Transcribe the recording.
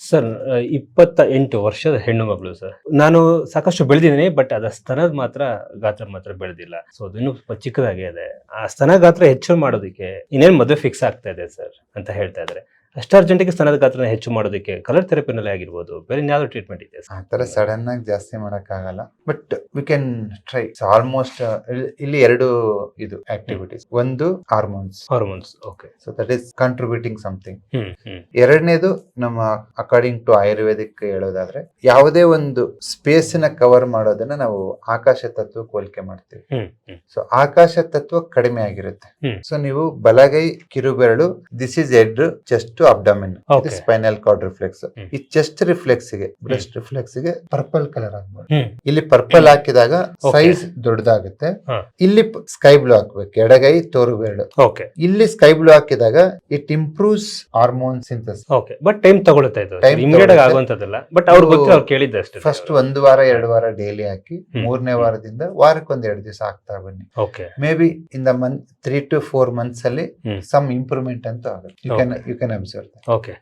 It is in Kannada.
ಸರ್ 28 ವರ್ಷದ ಹೆಣ್ಣು ಮಗಳು ಸರ್. ನಾನು ಸಾಕಷ್ಟು ಬೆಳೆದಿದ್ದೀನಿ, ಬಟ್ ಅದ ಸ್ತನದ ಮಾತ್ರ ಗಾತ್ರ ಮಾತ್ರ ಬೆಳೆದಿಲ್ಲ. ಸೊ ಅದು ಸ್ವಲ್ಪ ಚಿಕ್ಕದಾಗೆ ಇದೆ. ಆ ಸ್ತನ ಗಾತ್ರ ಹೆಚ್ಚು ಮಾಡೋದಕ್ಕೆ ಇನ್ನೇನು ಮದುವೆ ಫಿಕ್ಸ್ ಆಗ್ತಾ ಇದೆ ಸರ್ ಅಂತ ಹೇಳ್ತಾ ಇದ್ದಾರೆ. ಅಷ್ಟು ಅರ್ಜೆಂಟಿಗೆ ಸ್ತನದ ಗಾತ್ರನ ಹೆಚ್ಚು ಮಾಡೋದಕ್ಕೆ ಕಲರ್ ಥೆರಪಿನಲ್ಲೇ ಆಗಿರ್ಬೋದು, ಬೇರೆ ಇನ್ಯಾವುದೋ ಟ್ರೀಟ್ಮೆಂಟ್ ಇದೆ ಆ ತರ ಸಡನ್ ಆಗಿ ಜಾಸ್ತಿ ಮಾಡಕ್ ಆಗಲ್ಲ, but we can try. Almost ಇಲ್ಲಿ ಎರಡು ಇದು ಆಕ್ಟಿವಿಟೀಸ್. ಒಂದು hormones. Okay. So that is contributing something. ಎರಡನೇದು ನಮ್ಮ ಅಕಾರ್ಡಿಂಗ್ ಟು ಆಯುರ್ವೇದಿಕ್ ಹೇಳೋದಾದ್ರೆ, ಯಾವುದೇ ಒಂದು ಸ್ಪೇಸ್ ನ ಕವರ್ ಮಾಡೋದನ್ನ ನಾವು ಆಕಾಶ ತತ್ವ ಹೋಲಿಕೆ ಮಾಡ್ತೀವಿ. ಸೊ ಆಕಾಶ ತತ್ವ ಕಡಿಮೆ ಆಗಿರುತ್ತೆ. ಸೊ ನೀವು ಬಲಗೈ ಕಿರುಬೆರಳು, this is head, chest to abdomen, spinal cord reflex. ಈ ಚೆಸ್ಟ್ ರಿಫ್ಲೆಕ್ಸ್ ಗೆ, ಬ್ರೆಸ್ಟ್ ರಿಫ್ಲೆಕ್ಸ್ ಗೆ ಪರ್ಪಲ್ ಕಲರ್ ಆಗ್ಬೋದು. ಇಲ್ಲಿ ಪರ್ಪಲ್ ಹಾಕಿದಾಗ ಸೈಜ್ ದೊಡ್ಡದಾಗುತ್ತೆ. ಇಲ್ಲಿ ಸ್ಕೈ ಬ್ಲೂ ಹಾಕ್ಬೇಕು, ಎಡಗೈ ತೋರು ಬೆರಳು. ಇಲ್ಲಿ ಸ್ಕೈ ಬ್ಲೂ ಹಾಕಿದಾಗ it improves hormone synthesis. But time ತಗೊಳುತ್ತೆ ಇದು, ಇಮಿಡಿಯೇಟ್ ಆಗಿ ಆಗುವಂತದ್ದಲ್ಲ. ಬಟ್ ಅವ್ರು ಗೊತ್ತಿಲ್ಲ, ಅವ್ರು ಕೇಳಿದ್ದೆ ಅಷ್ಟೇ. ಫಸ್ಟ್ 1 ವಾರ 2 ವಾರ ಡೈಲಿ ಹಾಕಿ, 3ನೇ ವಾರದಿಂದ ವಾರಕ್ಕೆ 1-2 ದಿವಸ ಹಾಕ್ತಾ ಬನ್ನಿ. Maybe in the month 3 to 4 months ಅಲ್ಲಿ ಸಮ್ ಇಂಪ್ರೂವ್ಮೆಂಟ್ ಅಂತ ಆಗುತ್ತೆ. You can observe. ಓಕೆ.